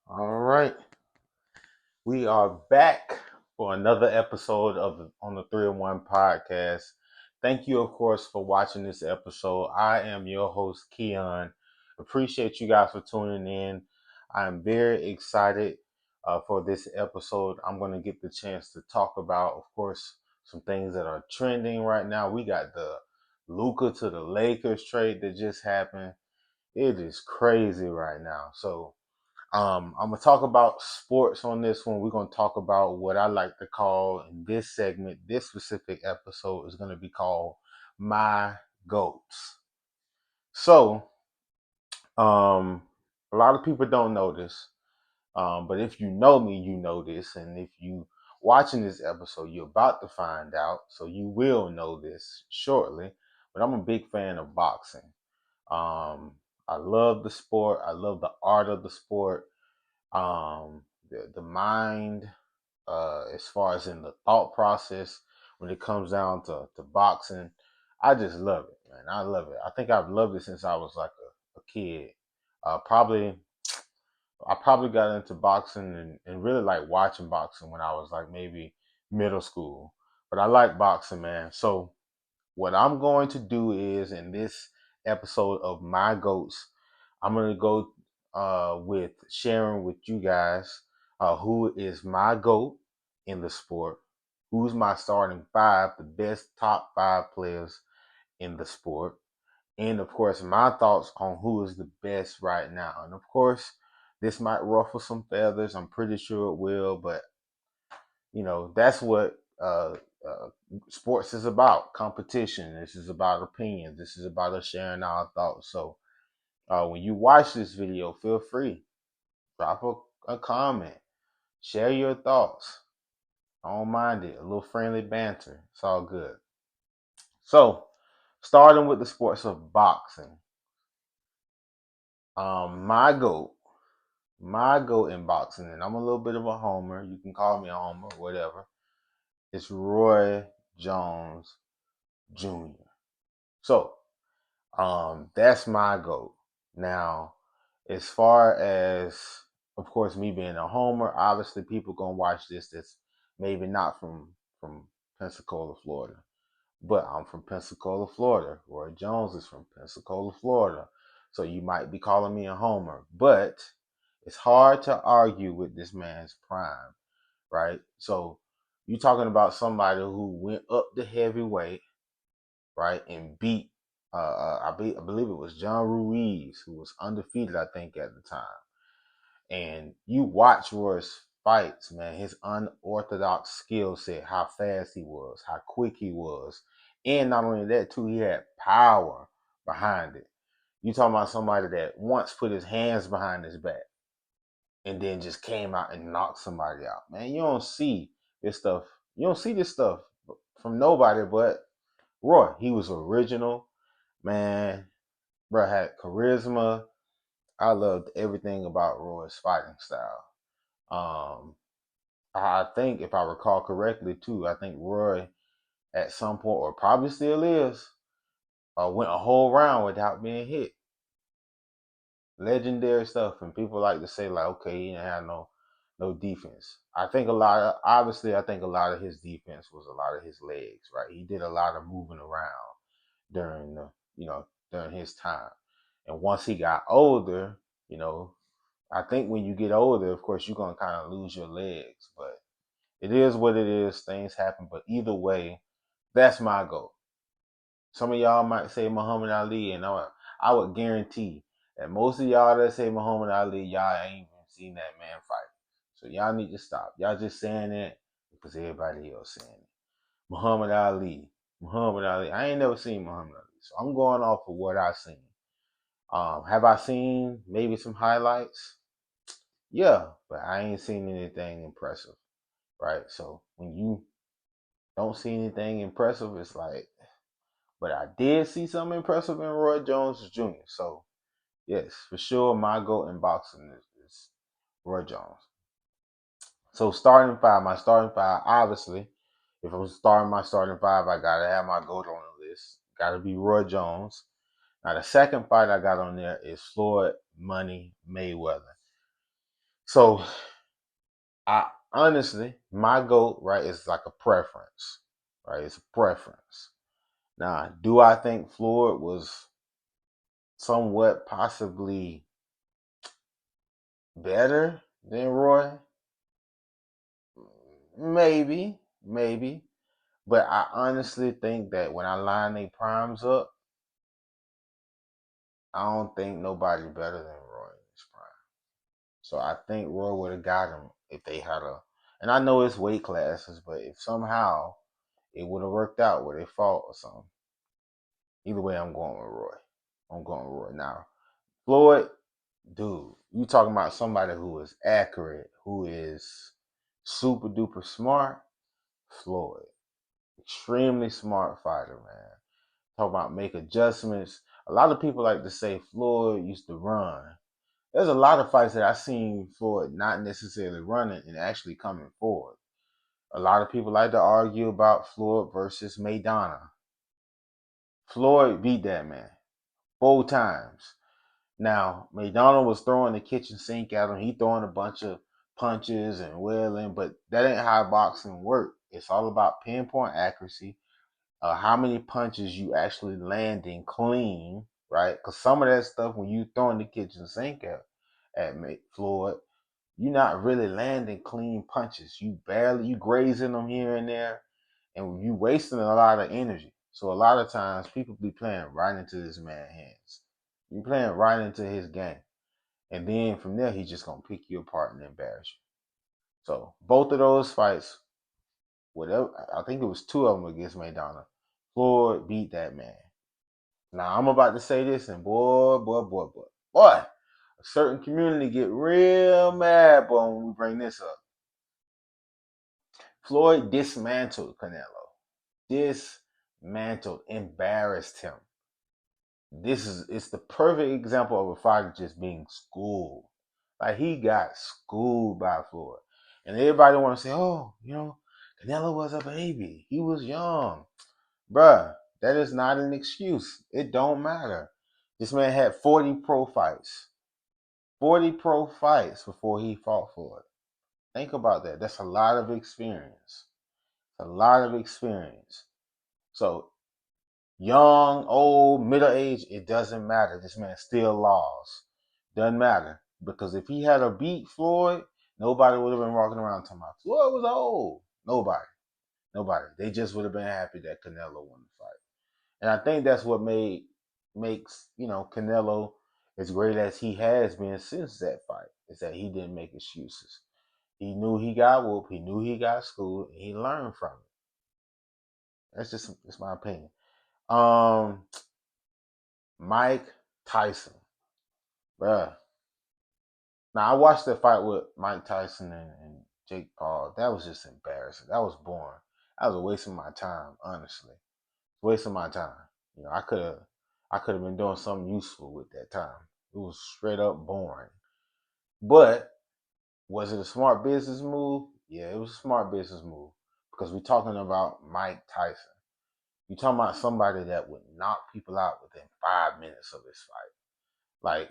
All right, we are back for another episode of on the 301 podcast. Thank you, of course, for watching this episode. I am your host, Keon. Appreciate you guys for tuning in. I am very excited for this episode. I'm going to get the chance to talk about, of course, some things that are trending right now. We got the Luka to the Lakers trade that just happened. It is crazy right now. I'm gonna talk about sports on this one. We're gonna talk about what I like to call in this segment, this specific episode is gonna be called My Goats. So, um, a lot of people don't know this, but if you know me, you know this, and if you watching this episode, you're about to find out, so you will know this shortly. But I'm a big fan of boxing. Um, I love the sport. I love the art of the sport. The mind, as far as in the thought process when it comes down to boxing. I just love it, man. I love it. I think I've loved it since I was like a kid. Probably I probably got into boxing and really like watching boxing when I was like maybe middle school. But I like boxing, man. So what I'm going to do is in this episode of My Goats, I'm going to go with sharing with you guys who is my GOAT in the sport, who's my starting five, the best top five players in the sport, and of course, my thoughts on who is the best right now. And of course, this might ruffle some feathers. I'm pretty sure it will, but that's what sports is about, competition. This is about opinions. This is about us sharing our thoughts. So when you watch this video, feel free, drop a comment, share your thoughts. I don't mind it. A little friendly banter. It's all good. So starting with the sports of boxing, my goat, in boxing, and I'm a little bit of a homer. You can call me a homer, whatever. It's Roy Jones Jr. So that's my goal. Now, as far as, of course, me being a homer, obviously people gonna watch this that's maybe not from Pensacola, Florida, but I'm from Pensacola, Florida. Roy Jones is from Pensacola, Florida, so you might be calling me a homer, but it's hard to argue with this man's prime, right? So you talking about somebody who went up the heavyweight, right, and beat I believe it was John Ruiz, who was undefeated, I think, at the time. And you watch Roy's fights, man, his unorthodox skill set, how fast he was, how quick he was. And not only that, too, he had power behind it. You talking about somebody that once put his hands behind his back and then just came out and knocked somebody out. Man, you don't see this stuff. You don't see this stuff from nobody but Roy. He was original, man. Bro had charisma. I loved everything about Roy's fighting style. Um, I think if I recall correctly too, I think Roy at some point, or probably still is, went a whole round without being hit. Legendary stuff, and people like to say like, okay, he didn't have no defense. I think a lot of obviously, I think a lot of his defense was a lot of his legs, right? He did a lot of moving around during the during his time, and once he got older, you know, I think when you get older, of course, you're gonna kind of lose your legs, but it is what it is. Things happen, but either way, that's my goal. Some of y'all might say Muhammad Ali, and I would guarantee that most of y'all that say Muhammad Ali, y'all ain't even seen that man fight. So y'all need to stop. Y'all just saying it because everybody else saying it. Muhammad Ali, Muhammad Ali. I ain't never seen Muhammad Ali, so I'm going off of what I seen. Have I seen maybe some highlights? Yeah, but I ain't seen anything impressive, right? So when you don't see anything impressive, it's like, but I did see something impressive in Roy Jones Jr. So yes, for sure, my goal in boxing is Roy Jones. So starting five, my starting five, obviously, if I'm starting my starting five, I gotta have my goat on the list. Gotta be Roy Jones. Now the second fight I got on there is Floyd Money Mayweather. So I honestly, my GOAT, right, is like a preference, right? It's a preference. Now, do I think Floyd was somewhat possibly better than Roy? Maybe. But I honestly think that when I line their primes up, I don't think nobody better than Roy in his prime. So I think Roy would have got him if they had a. And I know it's weight classes, but if somehow it would have worked out where they fought or something. Either way, I'm going with Roy. I'm going with Roy. Now, Floyd, dude, you talking about somebody who is accurate, who is super duper smart. Floyd, extremely smart fighter, man. Talk about make adjustments. A lot of people like to say Floyd used to run. There's a lot of fights that I seen Floyd not necessarily running and actually coming forward. A lot of people like to argue about Floyd versus Maidana. Floyd beat that man both times. Now, McDonald was throwing the kitchen sink at him. He throwing a bunch of punches and wailing, but that ain't how boxing work. It's all about pinpoint accuracy, how many punches you actually landing clean, right? Because some of that stuff, when you throwing the kitchen sink at Floyd, you're not really landing clean punches. You grazing them here and there, and you wasting a lot of energy. So a lot of times people be playing right into this man's hands. You playing right into his game. And then from there, he's just gonna pick you apart and embarrass you. So both of those fights, whatever, I think it was two of them against Maidana. Floyd beat that man. Now I'm about to say this, and boy, a certain community get real mad, boy, when we bring this up. Floyd dismantled Canelo. Dismantled, embarrassed him. It's the perfect example of a fighter just being schooled. Like he got schooled by Floyd. And everybody wanna say, oh, Canelo was a baby. He was young. Bruh, that is not an excuse. It don't matter. This man had 40 pro fights. 40 pro fights before he fought Floyd. Think about that. That's a lot of experience. A lot of experience. So young, old, middle age, it doesn't matter. This man still lost. Doesn't matter. Because if he had a beat Floyd, nobody would have been walking around talking about Floyd was old. Nobody. Nobody. They just would have been happy that Canelo won the fight. And I think that's what makes, Canelo as great as he has been since that fight, is that he didn't make excuses. He knew he got whooped, he knew he got schooled, and he learned from it. That's my opinion. Um, Mike Tyson, bruh. Now I watched that fight with Mike Tyson and Jake Paul. That was just embarrassing. That was boring. That was a waste of my time, honestly. Wasting my time. I could have been doing something useful with that time. It was straight up boring. But was it a smart business move? Yeah, it was a smart business move because we're talking about Mike Tyson. You're talking about somebody that would knock people out within 5 minutes of his fight. Like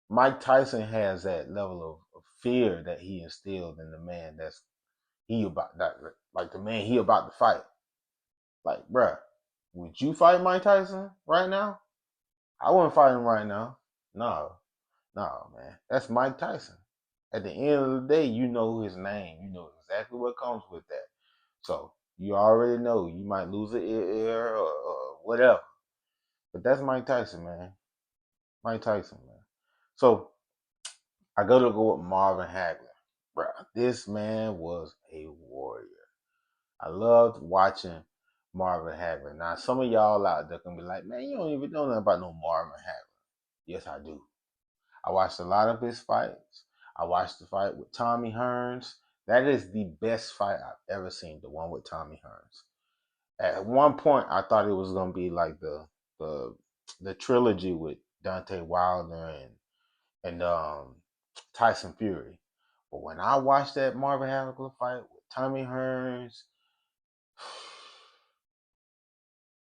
Mike Tyson has that level of fear that he instilled in the man he about that like the man he about to fight. Like, bruh, would you fight Mike Tyson right now? I wouldn't fight him right now. No, no, man. That's Mike Tyson. At the end of the day, you know his name. You know exactly what comes with that. So you already know you might lose an ear or whatever. But that's Mike Tyson, man. Mike Tyson, man. So I go with Marvin Hagler. Bruh, this man was a warrior. I loved watching Marvin Hagler. Now, some of y'all out there can be like, man, you don't even know nothing about no Marvin Hagler. Yes, I do. I watched a lot of his fights. I watched the fight with Tommy Hearns. That is the best fight I've ever seen, the one with Tommy Hearns. At one point, I thought it was gonna be like the the trilogy with Deontay Wilder and Tyson Fury. But when I watched that Marvin Hagler fight with Tommy Hearns,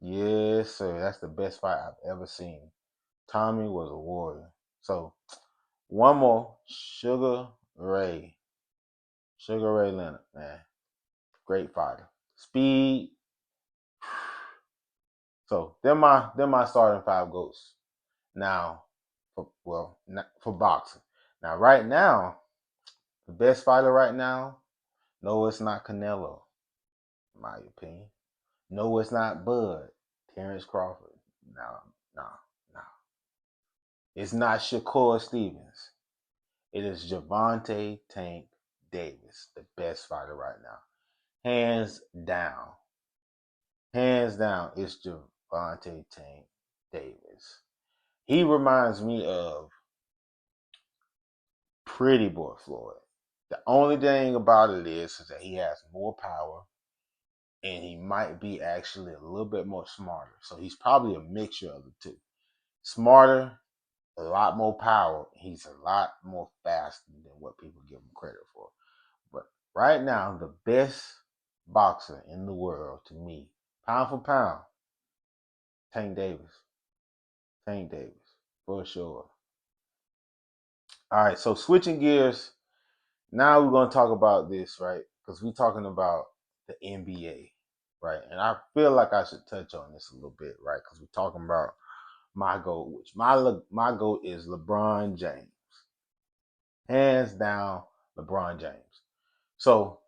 yes, sir, that's the best fight I've ever seen. Tommy was a warrior. So one more, Sugar Ray, Sugar Ray Leonard, man, great fighter. Speed. So they're my starting five GOATs. Now, for boxing. Now, right now, the best fighter right now, no, it's not Canelo, in my opinion. No, it's not Bud, Terrence Crawford. No, no, no. It's not Shakur Stevens. It is Javante Tank Davis, the best fighter right now. Hands down. Hands down, it's Javante Tank Davis. He reminds me of Pretty Boy Floyd. The only thing about it is that he has more power and he might be actually a little bit more smarter. So he's probably a mixture of the two. Smarter, a lot more power. He's a lot more faster than what people give him credit for. But right now, the best boxer in the world to me, pound for pound, Tank Davis. Tank Davis, for sure. All right, so switching gears, now we're going to talk about this, right? Because we're talking about the NBA, right? And I feel like I should touch on this a little bit, right? Because we're talking about my GOAT, which my GOAT is LeBron James. Hands down, LeBron James. So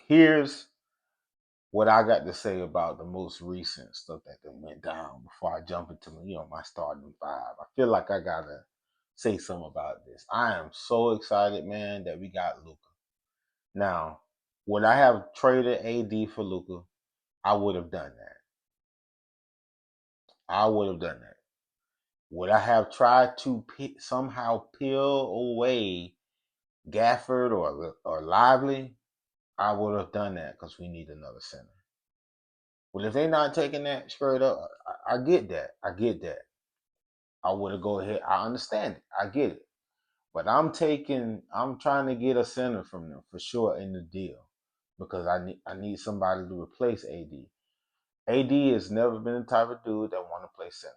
here's what I got to say about the most recent stuff that went down before I jump into my starting five. I feel like I gotta say something about this. I am so excited, man, that we got Luka. Now, would I have traded AD for Luka? I would have done that. I would have done that. Would I have tried to somehow peel away Gafford or Lively? I would have done that because we need another center. Well, if they're not taking that straight up, I get that. I get that. I would have go ahead. I understand it. I get it. But I'm trying to get a center from them for sure in the deal because I need somebody to replace AD. AD has never been the type of dude that want to play center.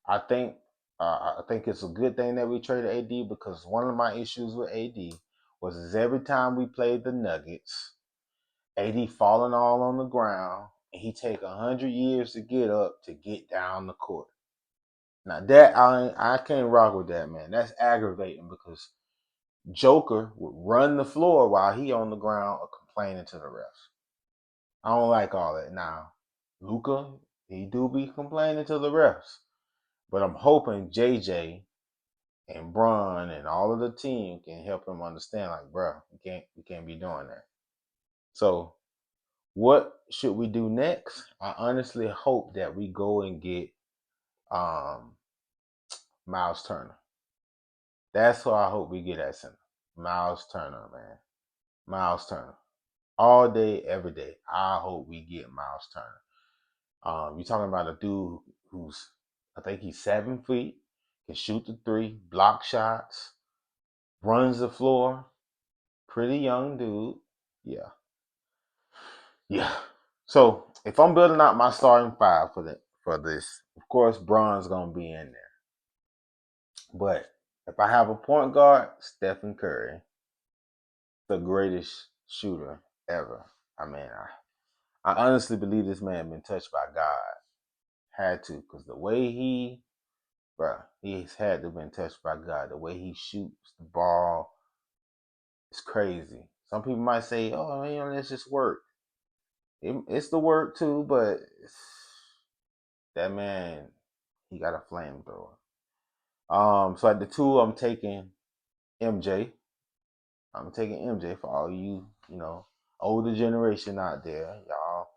I think I think it's a good thing that we traded AD because one of my issues with AD was every time we played the Nuggets, AD falling all on the ground, and he take 100 years to get up to get down the court. Now that I can't rock with that, man. That's aggravating because Joker would run the floor while he on the ground or complaining to the refs. I don't like all that. Now, Luca, he do be complaining to the refs, but I'm hoping JJ and Bron and all of the team can help him understand, like, bro, we can't be doing that. So, what should we do next? I honestly hope that we go and get um, Miles Turner. That's who I hope we get at center. Miles Turner, man. Miles Turner. All day, every day. I hope we get Miles Turner. You're talking about a dude who's, I think he's 7 feet, can shoot the three, block shots, runs the floor. Pretty young dude. Yeah. Yeah. So if I'm building out my starting five for this, of course Bron's gonna be in there. But if I have a point guard, Stephen Curry, the greatest shooter ever. I mean, I honestly believe this man been touched by God. Had to, because the way he's had to been touched by God. The way he shoots the ball is crazy. Some people might say, "Oh, that's just work." It's the work too, but that man, he got a flamethrower. So at the two, I'm taking MJ. I'm taking MJ for all older generation out there, y'all.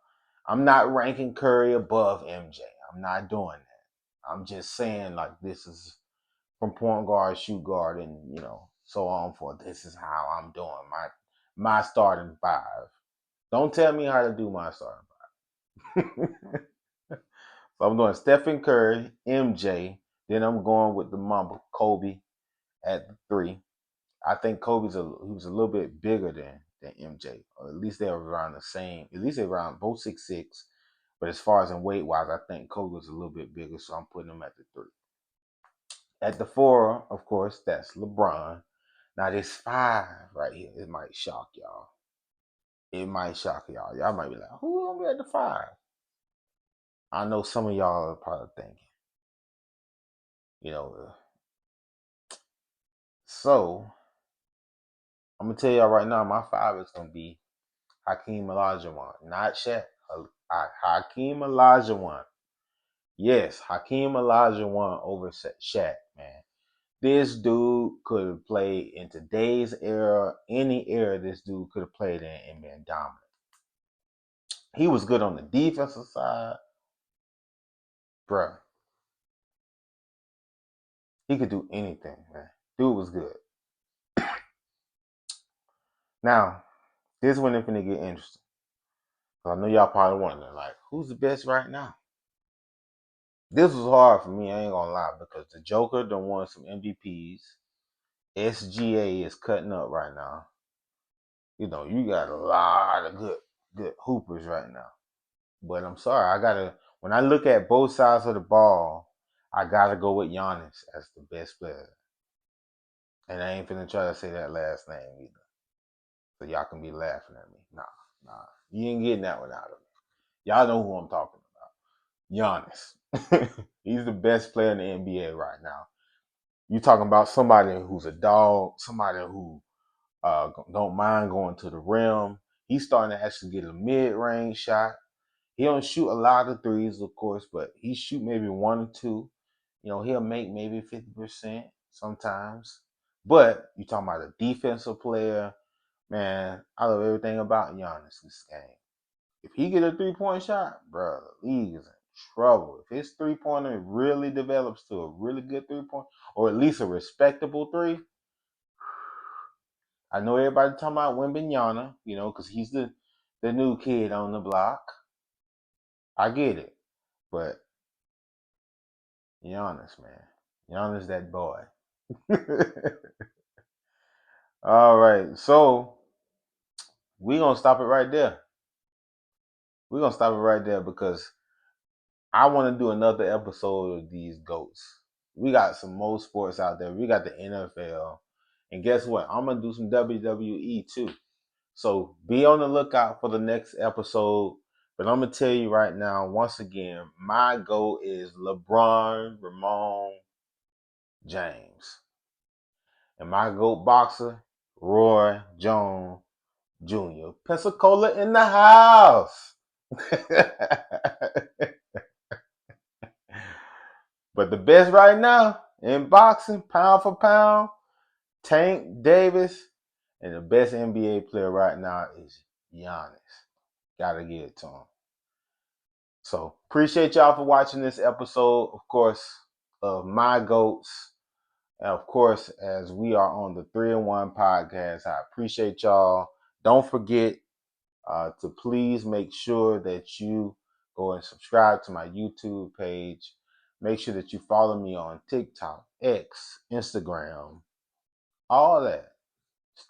I'm not ranking Curry above MJ. I'm not doing that. I'm just saying like this is from point guard, shoot guard, and so on forth. This is how I'm doing my starting five. Don't tell me how to do my starting five. So I'm doing Stephen Curry, MJ. Then I'm going with the Mamba, Kobe at the three. I think he was a little bit bigger than MJ, or at least they were around the same. At least they were around both 6'6". But as far as in weight wise, I think Kobe was a little bit bigger, so I'm putting him at the three. At the 4, of course, that's LeBron. Now this 5 right here, it might shock y'all. It might shock y'all. Y'all might be like, who gonna be at the 5? I know some of y'all are probably thinking, you know. So I'm gonna tell y'all right now, my 5 is gonna be Hakeem Olajuwon, not Shaq. Hakeem Olajuwon. Yes, Hakeem Olajuwon over Shaq, man. This dude could have played in today's era, any era this dude could have played in and been dominant. He was good on the defensive side, bruh. He could do anything, man. Dude was good. Now, this one is gonna get interesting. I know y'all probably wondering, like, who's the best right now? This was hard for me, I ain't gonna lie, because the Joker done won some MVPs. SGA is cutting up right now. You know, you got a lot of good hoopers right now. But I'm sorry, when I look at both sides of the ball, I gotta go with Giannis as the best player. And I ain't finna try to say that last name either. So y'all can be laughing at me. Nah. You ain't getting that one out of me. Y'all know who I'm talking about. Giannis. He's the best player in the NBA right now. You talking about somebody who's a dog, somebody who don't mind going to the rim. He's starting to actually get a mid-range shot. He don't shoot a lot of threes, of course, but he shoot maybe 1 or 2. You know, he'll make maybe 50% sometimes. But you talking about a defensive player, man, I love everything about Giannis this game. If he get a 3-point shot, bro, the league is in trouble. If his 3-pointer really develops to a really good 3-point, or at least a respectable 3, I know everybody talking about Wembanyama, you know, because he's the new kid on the block. I get it. But Giannis, man. Giannis that boy. All right. So we're going to stop it right there. We're going to stop it right there because I want to do another episode of these GOATs. We got some more sports out there. We got the NFL. And guess what? I'm going to do some WWE too. So be on the lookout for the next episode. But I'm going to tell you right now, once again, my GOAT is LeBron Ramon James. And my GOAT boxer, Roy Jones Jr. Pensacola in the house. But the best right now in boxing, pound for pound, Tank Davis. And the best NBA player right now is Giannis. Gotta give it to him. So appreciate y'all for watching this episode, of course, of my GOATs. And of course, as we are on the 3-in-1 podcast, I appreciate y'all. Don't forget to please make sure that you go and subscribe to my YouTube page. Make sure that you follow me on TikTok, X, Instagram, all that,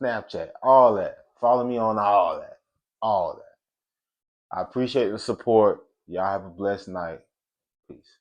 Snapchat, all that. Follow me on all that, all that. I appreciate the support. Y'all have a blessed night. Peace.